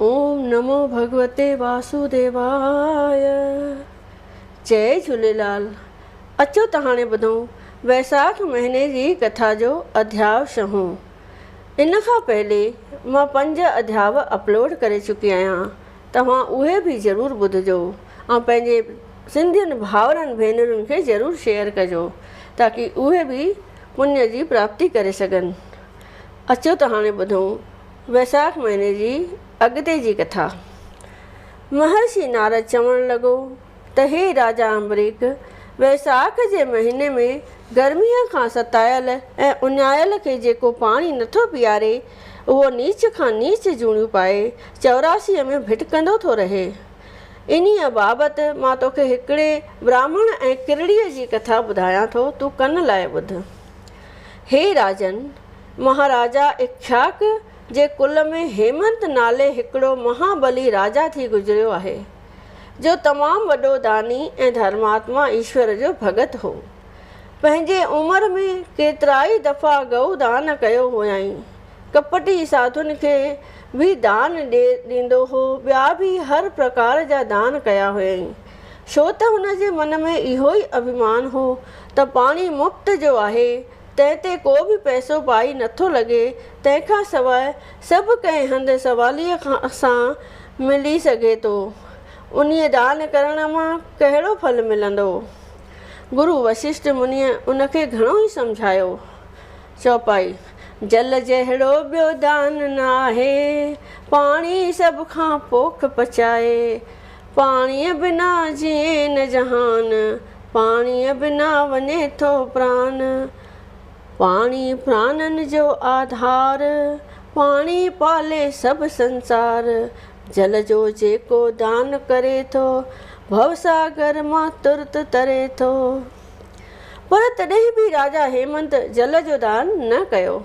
ओम नमो भगवते वासुदेवाय। जय झूलेलाल। अचो त हाणे ॿुधूं वैसाख महीने जी कथा जो अध्याय 6। इन खां पहले मां 5 अध्याय अपलोड करे चुकी आहियां। तव्हां उहे बि ज़रूरु ॿुधिजो ऐं पंहिंजे सिंधियुनि भाउरनि भेनरुनि खे ज़रूरु शेयर कजो ताकी उहे बि पुण्य जी प्राप्ति करे सघनि। अचो त हाणे ॿुधूं वैसाख महीने जी अॻिते जी कथा। महर्षि नारद चवणु लॻो त हे राजा अम्बरीक, वैसाख जे महीने में गर्मीअ खां सतायल ऐं उञायल खे जेको पाणी नथो पीआरे उहो नीच खां नीच जूणियूं पाए 84 में भिटकंदो थो रहे। इन्हीअ बाबति मां तोखे हिकिड़े ब्राह्मण ऐं किरड़ीअ जी कथा ॿुधायां थो, तूं कन लाइ ॿुध। हे राजन, महाराजा इक्ष्वाक जे कुल में हेमंत नाले हिकिड़ो महाबली राजा थी गुज़रियो आहे, जो तमामु वॾो दानी ऐं धर्मात्मा ईश्वर जो भॻत हो। पंहिंजे उमिरि में केतिराई दफ़ा गऊ दान कयो हुयई, कपटी साधुनि खे बि दान ॾींदो हो, ॿिया बि हर प्रकार जा दान कया हुयई। छो त हुन जे मन में इहो ई अभिमान हो त पाणी मुफ़्त जो आहे, तंहिं ते को बि पैसो पाई नथो लॻे, तंहिंखां सवाइ सभु कंहिं हंधि सवालीअ सां मिली सघे थो। उन्हीअ दान करण मां कहिड़ो फल मिलंदो? गुरु वशिष्ठ मुनीअ उनखे घणो ई सम्झायो। चौपाई। जल जहिड़ो ॿियो दान न आहे, पाणी सभ खां पोख पचाए। पाणीअ बिना जीए न जहान, पाणीअ बिना वञे थो प्राण। पाणी प्राणनि जो आधार, पाणी पाले सभु संसार। जल जो जेको दान करे थो, भवसागर मां तुरत तरे थो। पर तॾहिं बि राजा हेमंत जल जो दान न कयो।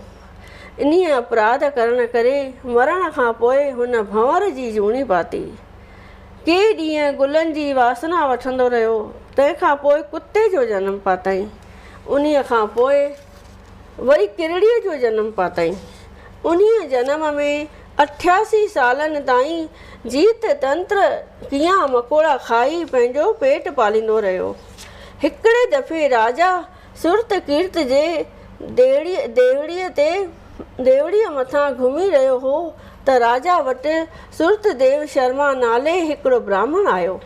इन्हीअ अपराध करण करे मरण खां पोइ हुन भंवर जी जूणी पाती। के ॾींहं गुलनि जी वासना वठंदो रहियो, तंहिंखां पोइ कुते जो जनमु पातई। उन्हीअ खां पोइ वरी किरड़ीअ जो जनमु पातई। उन्हीअ जनम में 88 सालनि ताईं जीत तंत्र कीड़ा मकोड़ा खाई पंहिंजो पेट पालींदो रहियो। हिकिड़े दफ़े राजा सुरत कीर्त जे देवड़ीअ मथां घुमी रहियो हो त राजा वटि सुरतदेव शर्मा नाले हिकिड़ो ब्राह्मण आयो।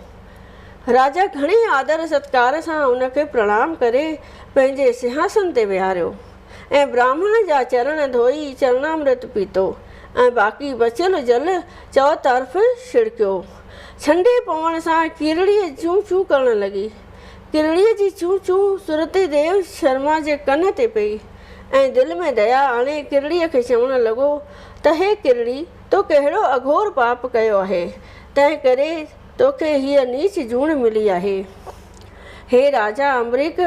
राजा घणे आदर सत्कार सां उनखे प्रणाम करे पंहिंजे सिंहासन ते विहारियो ऐं ब्राह्मण जा चरण धोई चरणामृत पीतो ऐं बाक़ी बचियल जल चौतर्फ़ छिड़कियो। छंडे पवण सां किरड़ीअ चूं चूं करण लॻी। किरड़ीअ जी चूं चूं सुरतदेव शर्मा जे कन ते पई ऐं दिलि में दया आणे किरड़ीअ खे चवणु लॻो त हे किरड़ी, तो कहिड़ो अघोर पाप कयो आहे, तंहिं करे तोखे हीअ नीच जूण मिली आहे। हे राजा अम्बरीक,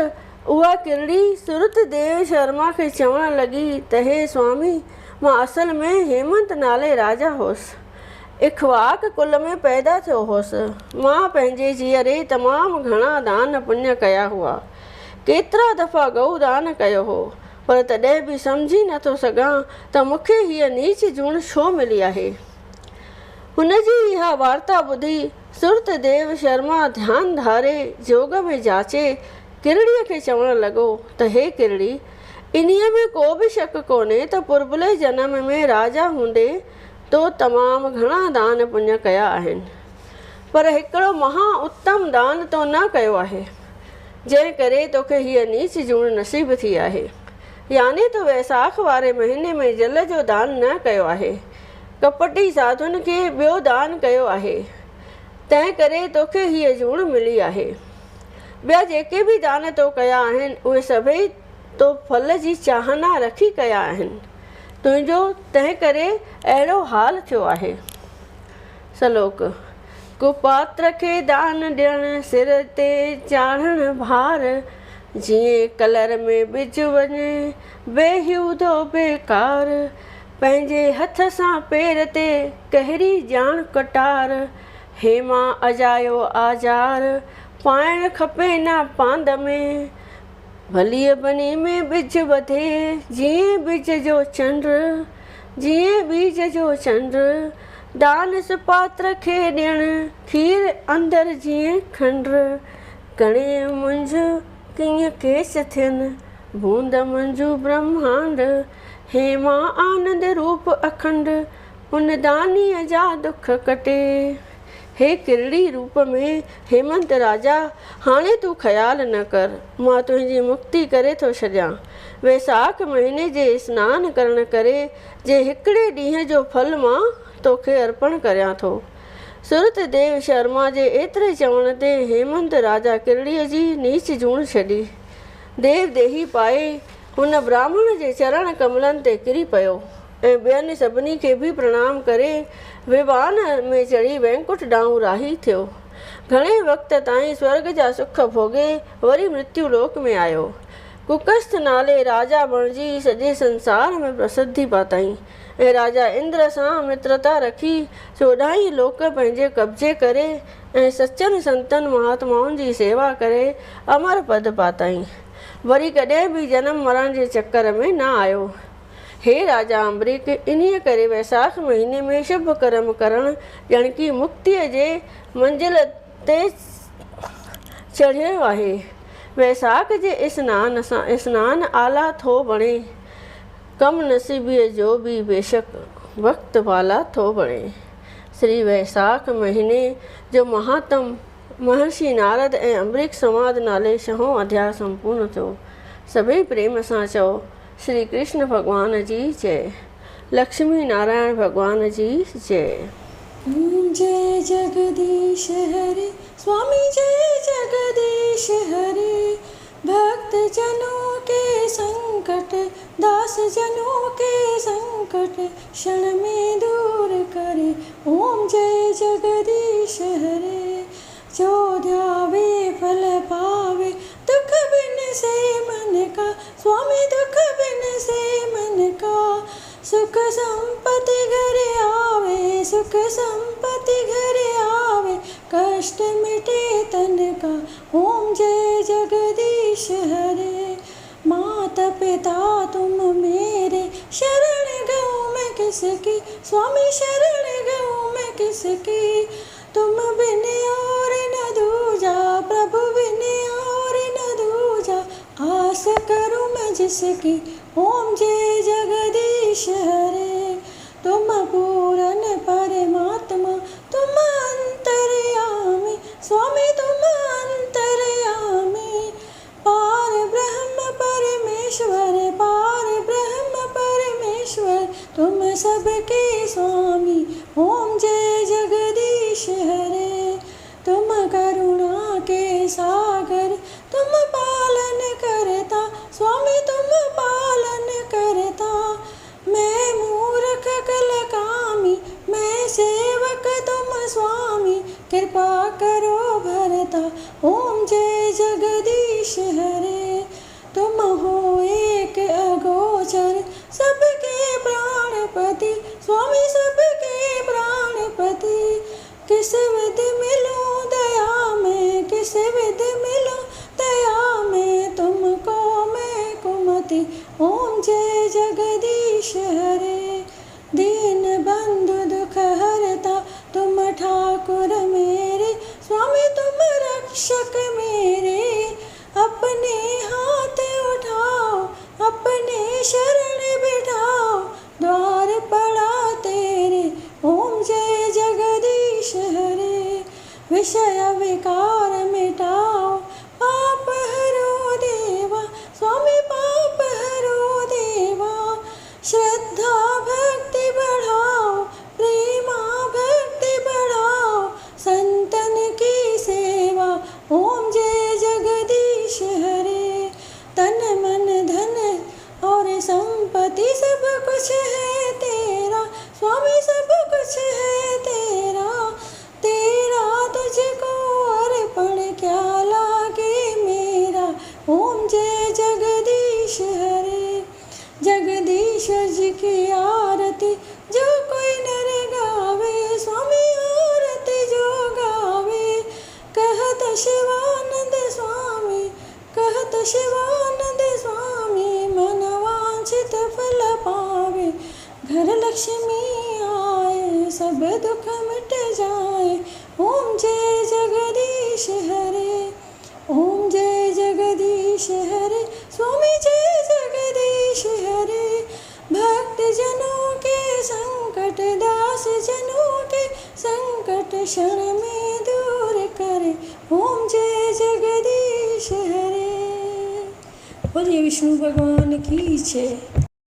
उहा किरड़ी सुरतदेव शर्मा खे चवणु लॻी त हे स्वामी, मां असल में हेमंत नाले राजा हुअसि, इक्ष्वाक कुल में पैदा थियो हुअसि। मां पंहिंजे जीअरे तमामु घणा दान पुण्य कया हुआ, केतिरा दफ़ा गऊ दान कयो हो, पर तॾहिं बि सम्झी नथो सघां त मूंखे हीअ नीच जूण छो मिली आहे। हुनजी इहा वार्ता ॿुधी सुरतदेव शर्मा ध्यानु धारे जोग में जाचे किरड़ीअ खे चवणु लॻो त हे किरड़ी, इन्हीअ में को बि शक कोन्हे त पुरबुले जनम में राजा हूंदे तो तमामु घणा दान पुण्य कया आहिनि, पर हिकिड़ो महा उत्तम दान तो न कयो आहे, जंहिं करे तोखे हीअ नीच जूण नसीब थी आहे। यानी तो वैसाख वारे महीने में जल जो दान न कयो आहे, कपटी साधुनि खे ॿियो दान कयो आहे, तंहिं करे तोखे हीअ जूण मिली आहे। ॿिया जेके बि दान तो कया आहिनि उहे सभई तो फल जी चाहना रखी कया आहिनि, तुंहिंजो तंहिं करे अहिड़ो हाल थियो आहे। सलोक। कुपात्र खे दान ॾियणु सिर ते चाढ़णु भार, जीअं कलर में बिज वञे बेहूदो बेकार। पंहिंजे हथ सां पेर ते कहिड़ी ॼाण कटार, हेमा अजायो आजार पाइणु खपे न पांद में। भलीअ बनी में बिज वधे जीअं बीज जो चंड, जीअं बीज जो चंड। दान सुपात्र खे ॾियणु खीर अंदरि जीअं खंड कणे मुंझ कीअं केस थियनि बूंद मंझू ब्रह्मांड हेमा आनंद रूप अखंड उन दानीअ जा दुख कटे। हे किरड़ी रूप में हेमंत राजा हाणे तूं ख़्यालु न कर, मां तुंहिंजी मुक्ति करे थो छॾियां। वैसाख महीने जे सनानु करण करे जे हिकिड़े ॾींहं जो फल मां तोखे अर्पण करियां थो। सुरत देव शर्मा जे एतिरे चवण ते हेमंत राजा किरड़ीअ जी नीच जूण छॾी। देव देही पाए हुन ब्राह्मण जे चरण कमलनि ते किरी पियो ऐं ॿियनि सभिनी खे बि प्रणाम करे विमान में चढ़ी वैकुंठ ॾांहुं राही थियो। घणे वक़्त ताईं स्वर्ग जा सुख भोगे वरी मृत्यु लोक में आयो। कुकस्थ नाले राजा बणिजी सॼे संसार में प्रसिद्धि पाताईं ऐं राजा इंद्र सां मित्रता रखी 14 लोक पंहिंजे कब्जे करे ऐं सचनि संतनि महात्माउनि जी सेवा करे अमर पद पाताईं। वरी कॾहिं बि जनम मरण जे चक्कर में न आयो। हे राजा अम्बरीक, इन्हीअ करे वैसाख महीने में शुभ कर्म करणु ॼण की मुक्तिअ जे मंज़िल ते चढ़ियो आहे। वैसाख जे सनान सां सनानु आला थो बणे, कम नसीबीअ जो बि बेशक वक़्त वाला थो बणे। श्री वैसाख महीने जो महात्म महर्षि नारद ऐं अम्बरीक संवाद नाले 6हों अध्याय संपूर्ण थियो। सभई प्रेम सां चओ श्री कृष्ण भगवान जी जय, लक्ष्मी नारायण भगवान जी जय। जय जगदीश हरे स्वामी, जय जगदीश हरे। भक्त जनों के संकट, दास जनों के संकट क्षण में दूर करे। ओम जय जगदीश हरे। जो ध्यावे फल पावे, दुख बिन से मन का स्वामी, दुख बिन से मन का। सुख संपत्ति घर आवे, सुख संपत्ति घर आवे, कष्ट मिटे तन का। ओम जय जगदीश हरे। माता पिता तुम मेरे, शरण गऊँ मैं किसकी स्वामी, शरण गऊँ मैं किसकी। तुम बिन और न दूजा प्रभु, बिन और न दूजा आस करूँ मैं जिसकी। ओम जय जगदीश हरे। तुम पूरन परमात्मा, तुम अंतर्यामी स्वामी, तुम अंतर्यामी। पार ब्रह्म परमेश्वर, पार ब्रह्म परमेश्वर तुम सबके स्वामी। ओम जय जगदीश हरे। तुम करुणा के सागर, तुम पालन करता स्वामी, तुम पालन करता। मैं मूर्ख कल कामी, मैं सेवक तुम स्वामी, कृपा करो भरता। ओम जय जगदीश हरे। तुम हो एक अगोचर, सबके प्राणपति स्वामी, सबके प्राणपति। किस विध मिलूं दया में, किस विध मिलूं दया में, तुमको मैं कुमति। ओम जय जगदीश हरे। दीन बंधु दुख हरता तुम ठाकुर मेरे स्वामी, तुम रक्षक मेरे। अपने हाथ उठाओ, अपने शरण बिठाओ, द्वार पड़ा तेरे। ओम जय जगदीश हरे। विषय विकार मिटाओ, पाप हरो देवा स्वामी, पाप हरो देवा। श्रद्धा भक्ति बढ़ाओ, प्रेमा भक्ति बढ़ाओ, संतन की सेवा। ओम जय जगदीश हरे। तन मन धन और संपत्ति सब कुछ है तेरा स्वामी, सब कुछ है तेरा। तेरा तुझको अर्पण क्या ला दुख मिट जाए। ओम जय जगदीश हरे, ओम जय जगदीश हरे, स्वामी जय जगदीश हरे। भक्त जनों के संकट, दास जनों के संकट क्षण में दूर करे। ओम जय जगदीश हरे। बोलिए विष्णु भगवान की जय।